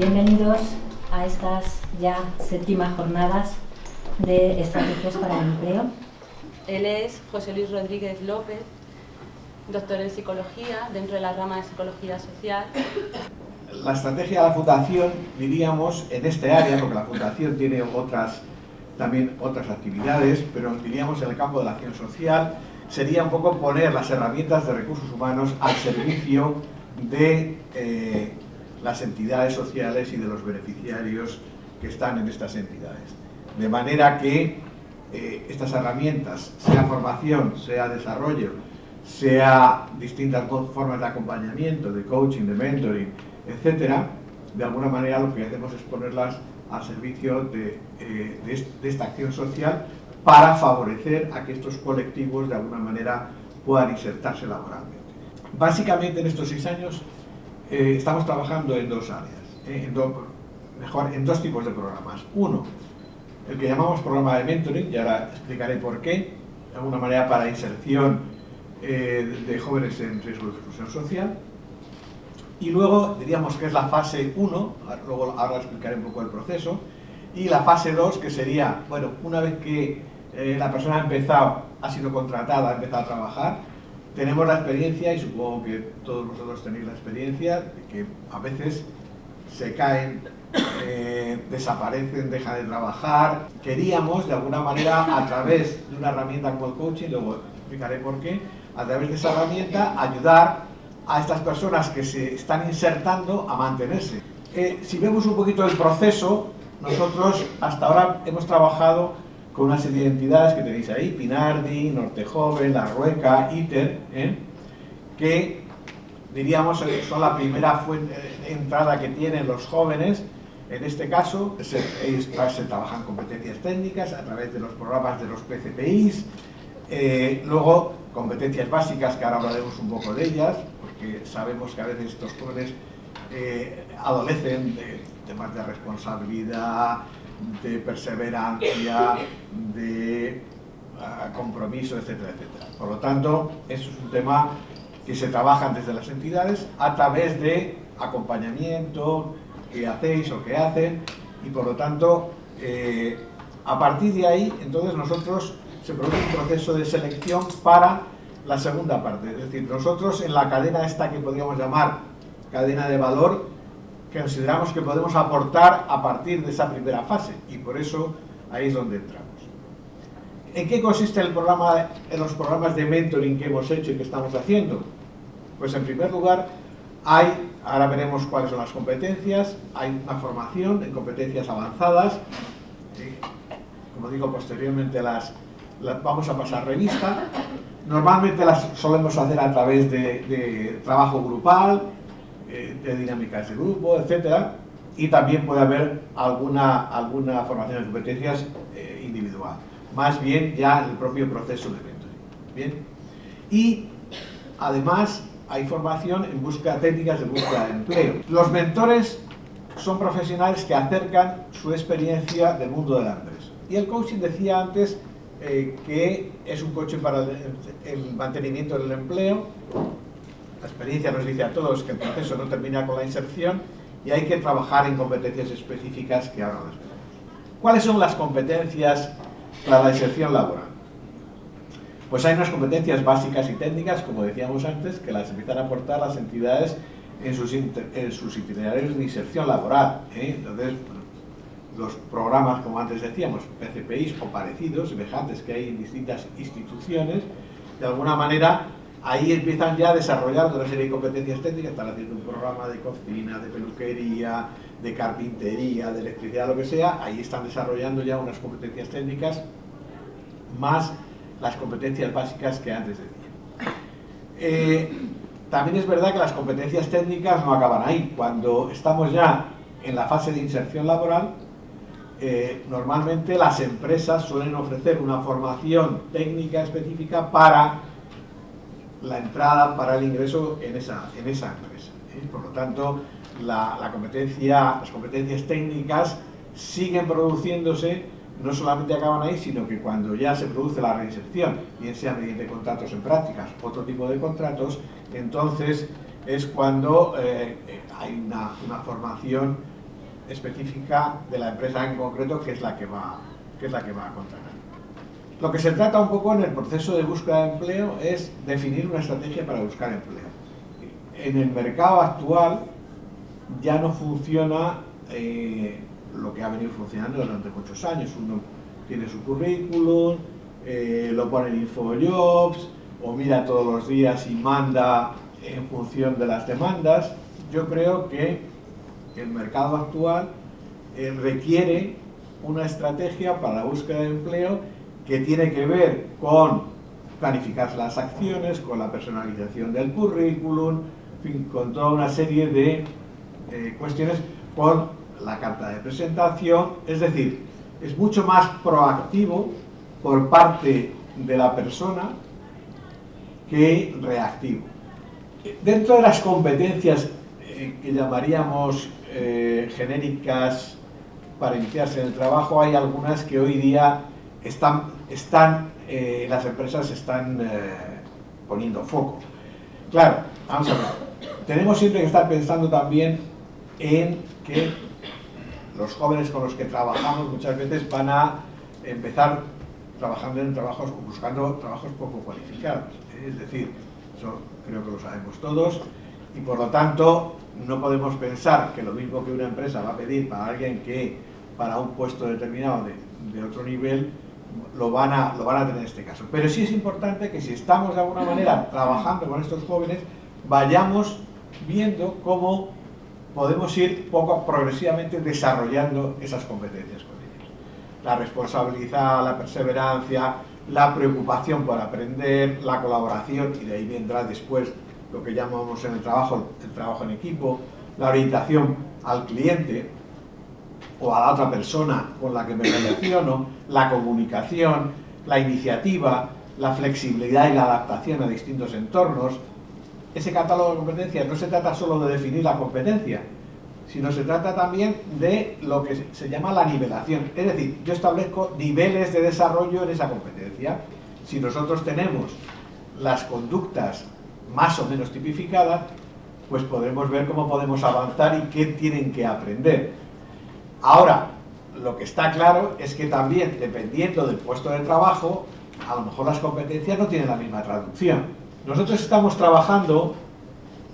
Bienvenidos a estas ya séptimas jornadas de estrategias para el empleo. Él es José Luis Rodríguez López, doctor en psicología dentro de la rama de psicología social. La estrategia de la Fundación, diríamos, en este área, porque la Fundación tiene también otras actividades, pero diríamos en el campo de la acción social, sería un poco poner las herramientas de recursos humanos al servicio de las entidades sociales y de los beneficiarios que están en estas entidades. De manera que estas herramientas, sea formación, sea desarrollo, sea distintas formas de acompañamiento, de coaching, de mentoring, etcétera, de alguna manera lo que hacemos es ponerlas al servicio de esta acción social para favorecer a que estos colectivos de alguna manera puedan insertarse laboralmente. Básicamente en estos 6 años estamos trabajando en dos áreas, en dos tipos de programas. Uno, el que llamamos programa de mentoring, y ahora explicaré por qué, de alguna manera para inserción de jóvenes en riesgo de exclusión social. Y luego diríamos que es la fase 1, ahora explicaré un poco el proceso, y la fase 2, que sería, bueno, una vez que la persona ha empezado, ha sido contratada, ha empezado a trabajar, tenemos la experiencia, y supongo que todos vosotros tenéis la experiencia, de que a veces se caen, desaparecen, dejan de trabajar. Queríamos, de alguna manera, a través de una herramienta como el coaching, luego explicaré por qué, a través de esa herramienta, ayudar a estas personas que se están insertando a mantenerse. Si vemos un poquito el proceso, nosotros hasta ahora hemos trabajado con una serie de entidades que tenéis ahí, Pinardi, Norte Joven, La Rueca, ITER, que diríamos son la primera fuente de entrada que tienen los jóvenes. En este caso se trabajan competencias técnicas a través de los programas de los PCPIs, luego competencias básicas, que ahora hablaremos un poco de ellas, porque sabemos que a veces estos jóvenes adolecen de temas de responsabilidad, de perseverancia, de compromiso, etcétera, etcétera. Por lo tanto, eso es un tema que se trabaja desde las entidades a través de acompañamiento que hacéis o que hacen, y por lo tanto, a partir de ahí, entonces nosotros se produce un proceso de selección para la segunda parte. Es decir, nosotros en la cadena esta que podríamos llamar cadena de valor, que consideramos que podemos aportar a partir de esa primera fase, y por eso ahí es donde entramos. ¿En qué consiste el programa, en los programas de mentoring que hemos hecho y que estamos haciendo? Pues en primer lugar, ahora veremos cuáles son las competencias, hay una formación en competencias avanzadas, como digo, posteriormente las vamos a pasar revista. Normalmente las solemos hacer a través de trabajo grupal, de dinámicas de grupo, etcétera, y también puede haber alguna formación de competencias individual, más bien ya en el propio proceso de mentoring. Bien, y además hay formación en búsqueda técnicas de búsqueda de empleo. Los mentores son profesionales que acercan su experiencia del mundo de la empresa. Y el coaching, decía antes, que es un coaching para el mantenimiento del empleo. La experiencia nos dice a todos que el proceso no termina con la inserción y hay que trabajar en competencias específicas que ahora las veremos. ¿Cuáles son las competencias para la inserción laboral? Pues hay unas competencias básicas y técnicas, como decíamos antes, que las empiezan a aportar las entidades en sus itinerarios de inserción laboral. Entonces, los programas, como antes decíamos, PCPIs o parecidos, semejantes que hay en distintas instituciones, de alguna manera ahí empiezan ya a desarrollar una serie de competencias técnicas. Están haciendo un programa de cocina, de peluquería, de carpintería, de electricidad, lo que sea. Ahí están desarrollando ya unas competencias técnicas más las competencias básicas que antes decía. También es verdad que las competencias técnicas no acaban ahí. Cuando estamos ya en la fase de inserción laboral, normalmente las empresas suelen ofrecer una formación técnica específica para la entrada, para el ingreso en esa empresa. Por lo tanto, las competencias técnicas siguen produciéndose, no solamente acaban ahí, sino que cuando ya se produce la reinserción, bien sea mediante contratos en prácticas, otro tipo de contratos, entonces es cuando hay una formación específica de la empresa en concreto que es la que va a contratar. Lo que se trata un poco en el proceso de búsqueda de empleo es definir una estrategia para buscar empleo. En el mercado actual ya no funciona lo que ha venido funcionando durante muchos años. Uno tiene su currículum, lo pone en InfoJobs o mira todos los días y manda en función de las demandas. Yo creo que el mercado actual requiere una estrategia para la búsqueda de empleo que tiene que ver con planificar las acciones, con la personalización del currículum, en fin, con toda una serie de cuestiones, con la carta de presentación. Es decir, es mucho más proactivo por parte de la persona que reactivo. Dentro de las competencias que llamaríamos genéricas para iniciarse en el trabajo, hay algunas que hoy día las empresas están poniendo foco. Claro, vamos a ver, tenemos siempre que estar pensando también en que los jóvenes con los que trabajamos muchas veces van a empezar trabajando en trabajos o buscando trabajos poco cualificados. Es decir, eso creo que lo sabemos todos y por lo tanto no podemos pensar que lo mismo que una empresa va a pedir para alguien que para un puesto determinado de otro nivel lo van a tener en este caso. Pero sí es importante que si estamos de alguna manera trabajando con estos jóvenes, vayamos viendo cómo podemos ir progresivamente desarrollando esas competencias con ellos. La responsabilidad, la perseverancia, la preocupación por aprender, la colaboración, y de ahí vendrá después lo que llamamos en el trabajo en equipo, la orientación al cliente o a la otra persona con la que me relaciono, la comunicación, la iniciativa, la flexibilidad y la adaptación a distintos entornos. Ese catálogo de competencias no se trata solo de definir la competencia, sino se trata también de lo que se llama la nivelación. Es decir, yo establezco niveles de desarrollo en esa competencia. Si nosotros tenemos las conductas más o menos tipificadas, pues podremos ver cómo podemos avanzar y qué tienen que aprender. Ahora, lo que está claro es que también, dependiendo del puesto de trabajo, a lo mejor las competencias no tienen la misma traducción. Nosotros estamos trabajando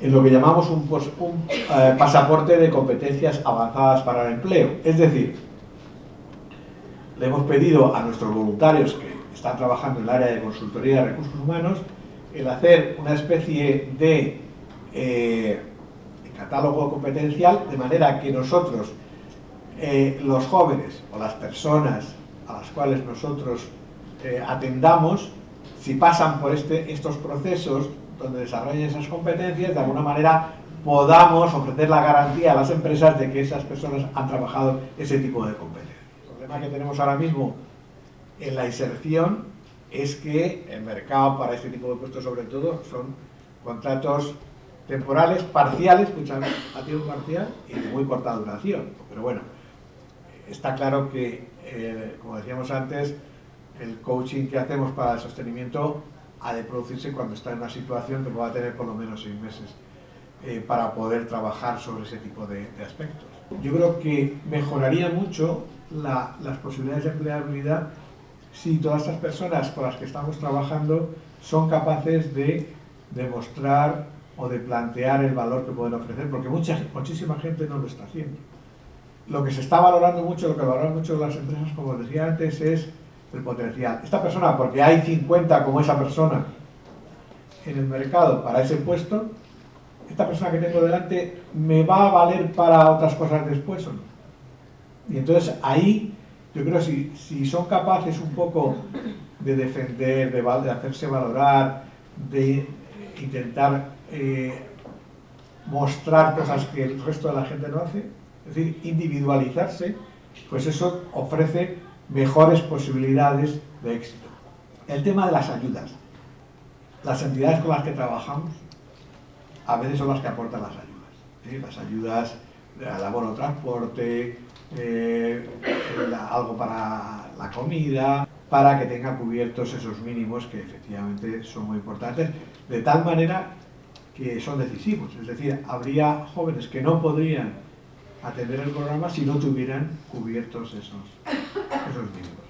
en lo que llamamos un pasaporte de competencias avanzadas para el empleo. Es decir, le hemos pedido a nuestros voluntarios que están trabajando en el área de consultoría de recursos humanos el hacer una especie de catálogo competencial, de manera que nosotros, los jóvenes o las personas a las cuales nosotros atendamos, si pasan por estos procesos donde desarrollen esas competencias, de alguna manera podamos ofrecer la garantía a las empresas de que esas personas han trabajado ese tipo de competencias. El problema que tenemos ahora mismo en la inserción es que el mercado para este tipo de puestos, sobre todo, son contratos temporales, parciales, a tiempo parcial y de muy corta duración. Pero bueno, está claro que, como decíamos antes, el coaching que hacemos para el sostenimiento ha de producirse cuando está en una situación que pueda tener por lo menos 6 meses para poder trabajar sobre ese tipo de aspectos. Yo creo que mejoraría mucho las posibilidades de empleabilidad si todas estas personas con las que estamos trabajando son capaces de demostrar o de plantear el valor que pueden ofrecer, porque muchísima gente no lo está haciendo. Lo que se está valorando mucho, lo que valoran mucho las empresas, como decía antes, es el potencial. Esta persona, porque hay 50 como esa persona en el mercado para ese puesto, esta persona que tengo delante me va a valer para otras cosas después o no. Y entonces ahí yo creo que si son capaces un poco de defender, de hacerse valorar, de intentar mostrar cosas que el resto de la gente no hace, es decir, individualizarse, pues eso ofrece mejores posibilidades de éxito. El tema de las ayudas. Las entidades con las que trabajamos a veces son las que aportan las ayudas. Las ayudas al abono transporte, algo para la comida, para que tengan cubiertos esos mínimos que efectivamente son muy importantes, de tal manera que son decisivos. Es decir, habría jóvenes que no podrían atender el programa si no tuvieran cubiertos esos mínimos.